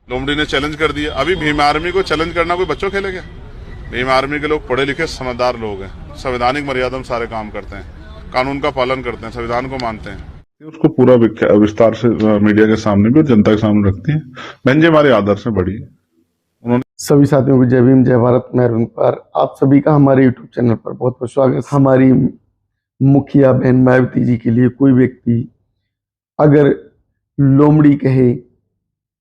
लोमड़ी ने चैलेंज कर दिया। अभी भीम आर्मी को चैलेंज करना कोई बच्चों खेलेगा? भीम आर्मी के लोग पढ़े लिखे समझदार लोग हैं, संवैधानिक मर्यादा में सारे काम करते हैं, कानून का पालन करते हैं, संविधान को मानते हैं। उसको पूरा विस्तार से मीडिया के सामने भी और जनता के सामने रखती है। बहन जी हमारे आदर्श से बड़ी है। उन्होंने सभी साथियों को जय भीम, जय भारत। मैं अरविंद पर आप सभी का हमारे यूट्यूब चैनल पर बहुत बहुत स्वागत। हमारी मुखिया बहन मायावती जी के लिए कोई व्यक्ति अगर लोमड़ी कहे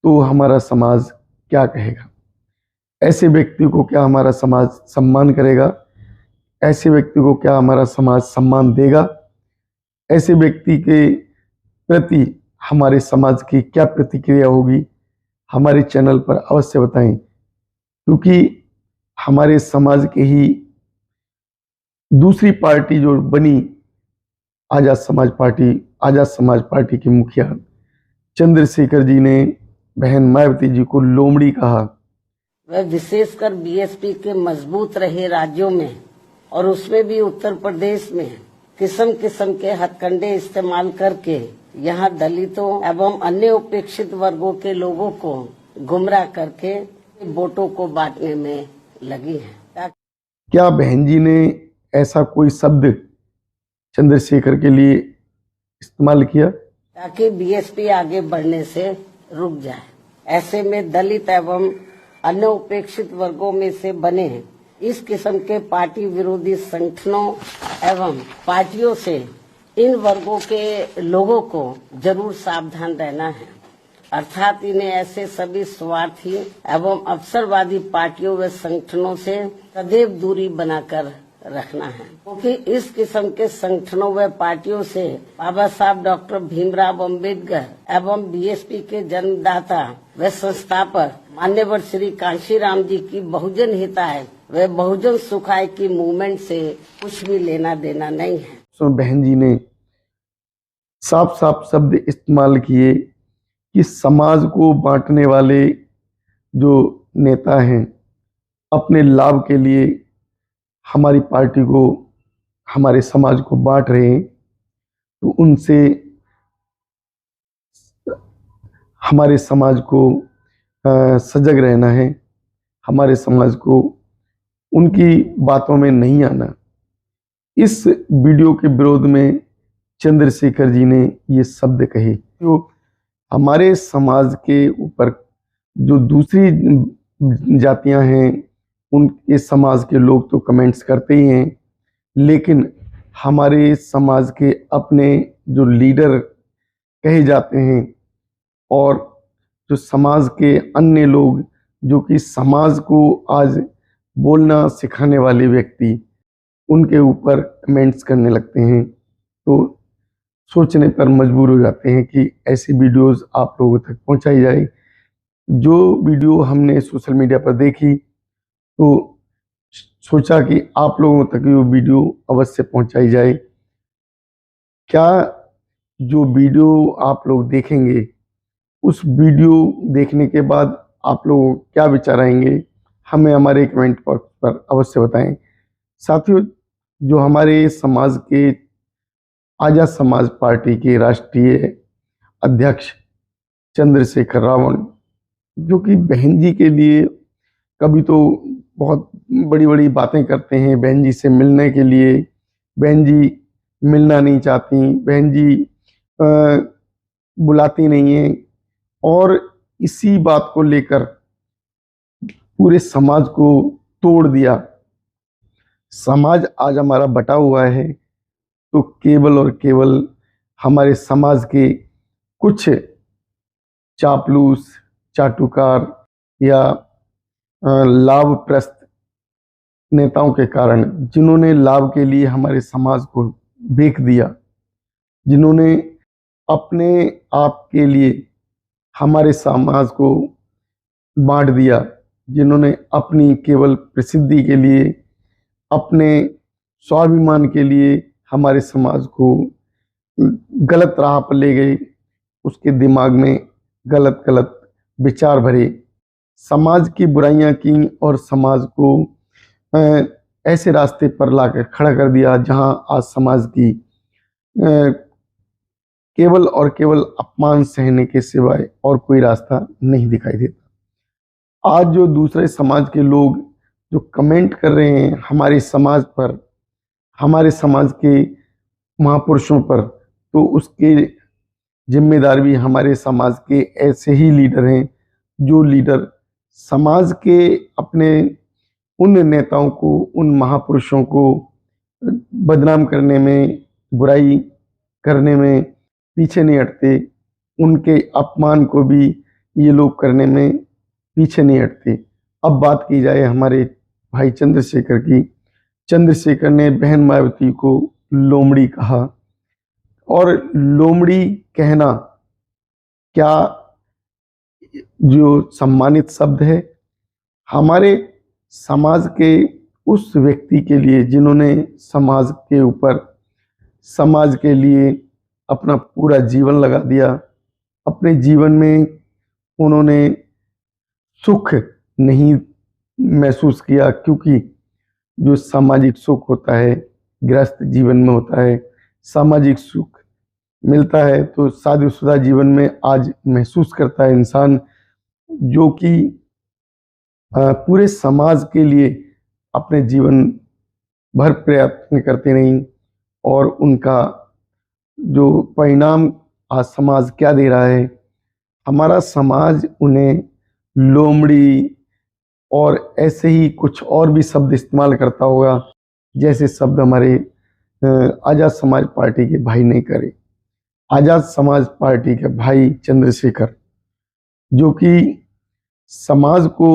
तो हमारा समाज क्या कहेगा? ऐसे व्यक्ति को क्या हमारा समाज सम्मान करेगा? ऐसे व्यक्ति को क्या हमारा समाज सम्मान देगा? ऐसे व्यक्ति के प्रति हमारे समाज की क्या प्रतिक्रिया होगी? हमारे चैनल पर अवश्य बताएं, क्योंकि हमारे समाज के ही दूसरी पार्टी जो बनी आजाद समाज पार्टी के मुखिया चंद्रशेखर जी ने बहन मायावती जी को लोमड़ी कहा। वह विशेषकर बीएसपी के मजबूत रहे राज्यों में और उसमें भी उत्तर प्रदेश में किस्म किस्म के हथकंडे इस्तेमाल करके यहाँ दलितों एवं अन्य उपेक्षित वर्गों के लोगों को गुमराह करके वोटों को बांटने में लगी है। क्या बहन जी ने ऐसा कोई शब्द चंद्रशेखर के लिए इस्तेमाल किया ताकि बीएसपी आगे बढ़ने से रुक जाए? ऐसे में दलित एवं अन्य उपेक्षित वर्गों में से बने इस किस्म के पार्टी विरोधी संगठनों एवं पार्टियों से इन वर्गों के लोगों को जरूर सावधान रहना है, अर्थात इन्हें ऐसे सभी स्वार्थी एवं अवसरवादी पार्टियों व संगठनों से सदैव दूरी बनाकर रखना है, क्योंकि इस किस्म के संगठनों व पार्टियों से बाबा साहब डॉक्टर भीमराव अंबेडकर एवं बीएसपी के जन्मदाता व संस्थापक मान्यवर श्री कांशीराम जी की बहुजन हिताय व बहुजन सुखाय की मूवमेंट से कुछ भी लेना देना नहीं है। तो बहन जी ने साफ साफ शब्द इस्तेमाल किए कि समाज को बांटने वाले जो नेता हैं अपने लाभ के लिए हमारी पार्टी को, हमारे समाज को बांट रहे हैं, तो उनसे हमारे समाज को सजग रहना है, हमारे समाज को उनकी बातों में नहीं आना। इस वीडियो के विरोध में चंद्रशेखर जी ने ये शब्द कहे। जो हमारे समाज के ऊपर जो दूसरी जातियां हैं उनके समाज के लोग तो कमेंट्स करते ही हैं, लेकिन हमारे समाज के अपने जो लीडर कहे जाते हैं और जो समाज के अन्य लोग जो कि समाज को आज बोलना सिखाने वाले व्यक्ति उनके ऊपर कमेंट्स करने लगते हैं, तो सोचने पर मजबूर हो जाते हैं कि ऐसी वीडियोस आप लोगों तक पहुंचाई जाए। जो वीडियो हमने सोशल मीडिया पर देखी तो सोचा कि आप लोगों तक ये वीडियो अवश्य पहुंचाई जाए। क्या जो वीडियो आप लोग देखेंगे उस वीडियो देखने के बाद आप लोग क्या विचार आएंगे, हमें हमारे कमेंट बॉक्स पर अवश्य बताएं। साथियों, जो हमारे समाज के आजाद समाज पार्टी के राष्ट्रीय अध्यक्ष चंद्रशेखर रावण, जो कि बहन जी के लिए कभी तो बहुत बड़ी बड़ी बातें करते हैं, बहन जी से मिलने के लिए, बहन जी मिलना नहीं चाहती, बहन जी बुलाती नहीं है, और इसी बात को लेकर पूरे समाज को तोड़ दिया। समाज आज हमारा बटा हुआ है तो केवल और केवल हमारे समाज के कुछ चापलूस, चाटुकार या लाभप्रस्त नेताओं के कारण, जिन्होंने लाभ के लिए हमारे समाज को बेच दिया, जिन्होंने अपने आप के लिए हमारे समाज को बांट दिया, जिन्होंने अपनी केवल प्रसिद्धि के लिए, अपने स्वाभिमान के लिए हमारे समाज को गलत राह पर ले गए, उसके दिमाग में गलत गलत विचार भरे, समाज की बुराइयां की और समाज को ऐसे रास्ते पर लाकर खड़ा कर दिया जहां आज समाज की केवल और केवल अपमान सहने के सिवाय और कोई रास्ता नहीं दिखाई देता। आज जो दूसरे समाज के लोग जो कमेंट कर रहे हैं हमारे समाज पर, हमारे समाज के महापुरुषों पर, तो उसके जिम्मेदार भी हमारे समाज के ऐसे ही लीडर हैं जो लीडर समाज के अपने उन नेताओं को, उन महापुरुषों को बदनाम करने में, बुराई करने में पीछे नहीं हटते। उनके अपमान को भी ये लोग करने में पीछे नहीं हटते। अब बात की जाए हमारे भाई चंद्रशेखर की। चंद्रशेखर ने बहन मायावती को लोमड़ी कहा, और लोमड़ी कहना क्या जो सम्मानित शब्द है हमारे समाज के उस व्यक्ति के लिए जिन्होंने समाज के ऊपर, समाज के लिए अपना पूरा जीवन लगा दिया। अपने जीवन में उन्होंने सुख नहीं महसूस किया, क्योंकि जो सामाजिक सुख होता है गृहस्थ जीवन में होता है, सामाजिक सुख मिलता है तो शादीशुदा जीवन में आज महसूस करता है इंसान, जो कि पूरे समाज के लिए अपने जीवन भर प्रयत्न करते नहीं, और उनका जो परिणाम आज समाज क्या दे रहा है, हमारा समाज उन्हें लोमड़ी और ऐसे ही कुछ और भी शब्द इस्तेमाल करता होगा, जैसे शब्द हमारे आज़ाद समाज पार्टी के भाई नहीं करे। आज़ाद समाज पार्टी के भाई चंद्रशेखर, जो कि समाज को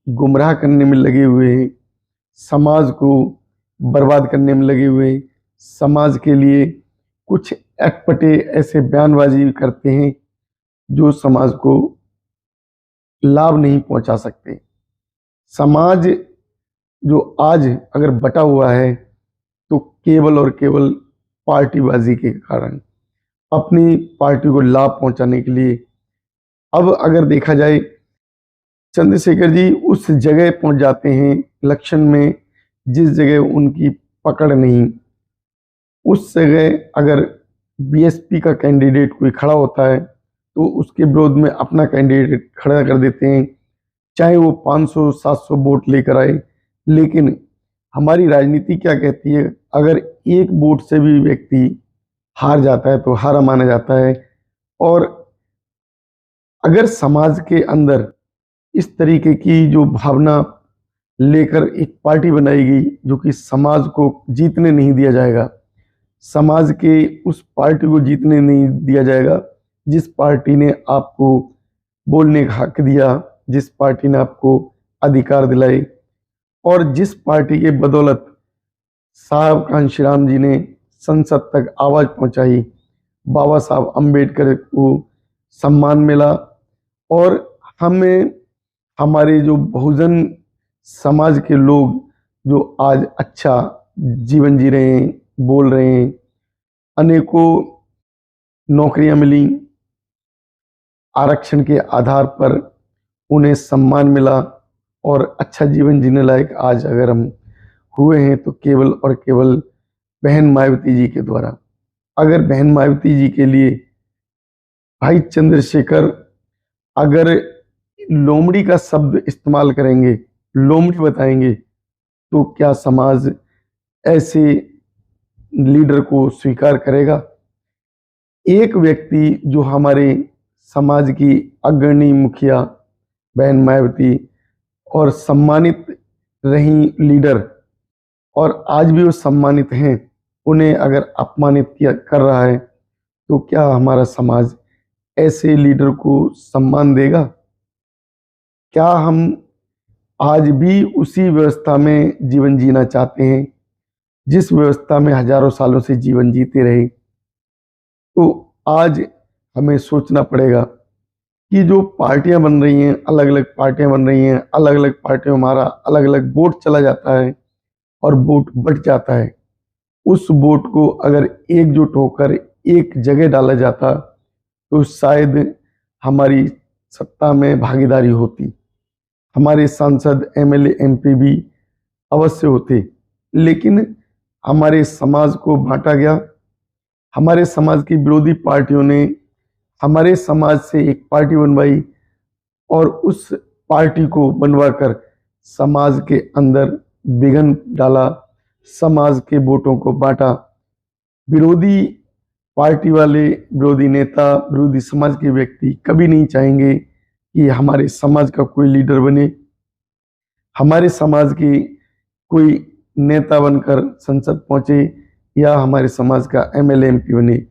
गुमराह करने में लगे हुए हैं, समाज को बर्बाद करने में लगे हुए हैं, समाज के लिए कुछ अटपटे ऐसे बयानबाजी करते हैं जो समाज को लाभ नहीं पहुंचा सकते। समाज जो आज अगर बटा हुआ है तो केवल और केवल पार्टीबाजी के कारण, अपनी पार्टी को लाभ पहुंचाने के लिए। अब अगर देखा जाए, चंद्रशेखर जी उस जगह पहुंच जाते हैं इलेक्शन में जिस जगह उनकी पकड़ नहीं, उस जगह अगर बीएसपी का कैंडिडेट कोई खड़ा होता है तो उसके विरोध में अपना कैंडिडेट खड़ा कर देते हैं, चाहे वो 500-700 वोट लेकर आए। लेकिन हमारी राजनीति क्या कहती है, अगर एक वोट से भी व्यक्ति हार जाता है तो हारा माना जाता है। और अगर समाज के अंदर इस तरीके की जो भावना लेकर एक पार्टी बनाई गई जो कि समाज को जीतने नहीं दिया जाएगा, समाज के उस पार्टी को जीतने नहीं दिया जाएगा जिस पार्टी ने आपको बोलने का हक दिया, जिस पार्टी ने आपको अधिकार दिलाए, और जिस पार्टी के बदौलत साहब कांशीराम जी ने संसद तक आवाज पहुंचाई, बाबा साहब अम्बेडकर को सम्मान मिला, और हमें हमारे जो बहुजन समाज के लोग जो आज अच्छा जीवन जी रहे हैं, बोल रहे हैं, अनेकों नौकरियां मिली, आरक्षण के आधार पर उन्हें सम्मान मिला और अच्छा जीवन जीने लायक आज अगर हम हुए हैं तो केवल और केवल बहन मायावती जी के द्वारा। अगर बहन मायावती जी के लिए भाई चंद्रशेखर अगर लोमड़ी का शब्द इस्तेमाल करेंगे, लोमड़ी बताएंगे, तो क्या समाज ऐसे लीडर को स्वीकार करेगा? एक व्यक्ति जो हमारे समाज की अग्रणी मुखिया बहन मायावती और सम्मानित रही लीडर, और आज भी वो सम्मानित हैं, उन्हें अगर अपमानित किया कर रहा है तो क्या हमारा समाज ऐसे लीडर को सम्मान देगा? क्या हम आज भी उसी व्यवस्था में जीवन जीना चाहते हैं जिस व्यवस्था में हजारों सालों से जीवन जीते रहे? तो आज हमें सोचना पड़ेगा कि जो पार्टियां बन रही हैं, अलग अलग पार्टियां बन रही हैं, अलग अलग पार्टियों में हमारा अलग अलग वोट चला जाता है और वोट बट जाता है। उस वोट को अगर एकजुट होकर एक जगह डाला जाता तो शायद हमारी सत्ता में भागीदारी होती, हमारे सांसद एमएलए एमपी भी अवश्य होते। लेकिन हमारे समाज को बांटा गया, हमारे समाज की विरोधी पार्टियों ने हमारे समाज से एक पार्टी बनवाई और उस पार्टी को बनवाकर समाज के अंदर विघन डाला, समाज के वोटों को बांटा। विरोधी पार्टी वाले, विरोधी नेता, विरोधी समाज के व्यक्ति कभी नहीं चाहेंगे कि हमारे समाज का कोई लीडर बने, हमारे समाज के कोई नेता बनकर संसद पहुंचे या हमारे समाज का एमएलए एमपी बने।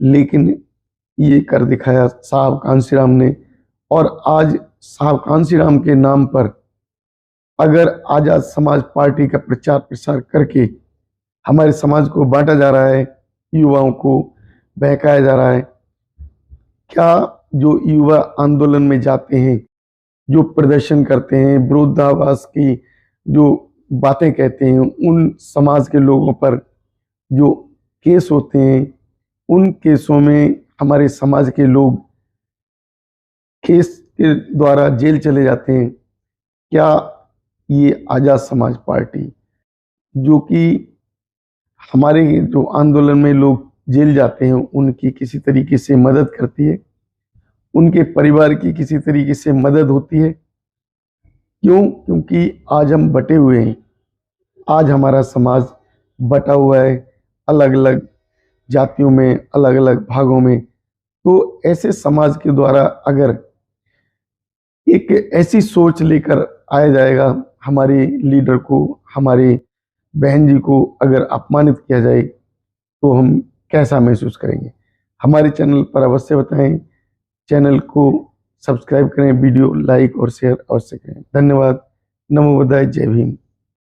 लेकिन ये कर दिखाया साहब कांशीराम ने। और आज साहब कांशीराम के नाम पर अगर आजाद समाज पार्टी का प्रचार प्रसार करके हमारे समाज को बांटा जा रहा है, युवाओं को बहकाया जा रहा है, क्या जो युवा आंदोलन में जाते हैं, जो प्रदर्शन करते हैं, विरोधाभास की जो बातें कहते हैं, उन समाज के लोगों पर जो केस होते हैं, उन केसों में हमारे समाज के लोग केस के द्वारा जेल चले जाते हैं। क्या ये आजाद समाज पार्टी, जो कि हमारे जो आंदोलन में लोग जेल जाते हैं, उनकी किसी तरीके से मदद करती है, उनके परिवार की किसी तरीके से मदद होती है? क्यों? क्योंकि आज हम बटे हुए हैं। आज हमारा समाज बटा हुआ है अलग अलग जातियों में, अलग अलग भागों में। तो ऐसे समाज के द्वारा अगर एक ऐसी सोच लेकर आया जाएगा, हमारे लीडर को, हमारे बहन जी को अगर अपमानित किया जाए, तो हम कैसा महसूस करेंगे? हमारे चैनल पर अवश्य बताएं, चैनल को सब्सक्राइब करें, वीडियो लाइक और शेयर अवश्य करें। धन्यवाद। नमो बुद्धाय। जय भीम।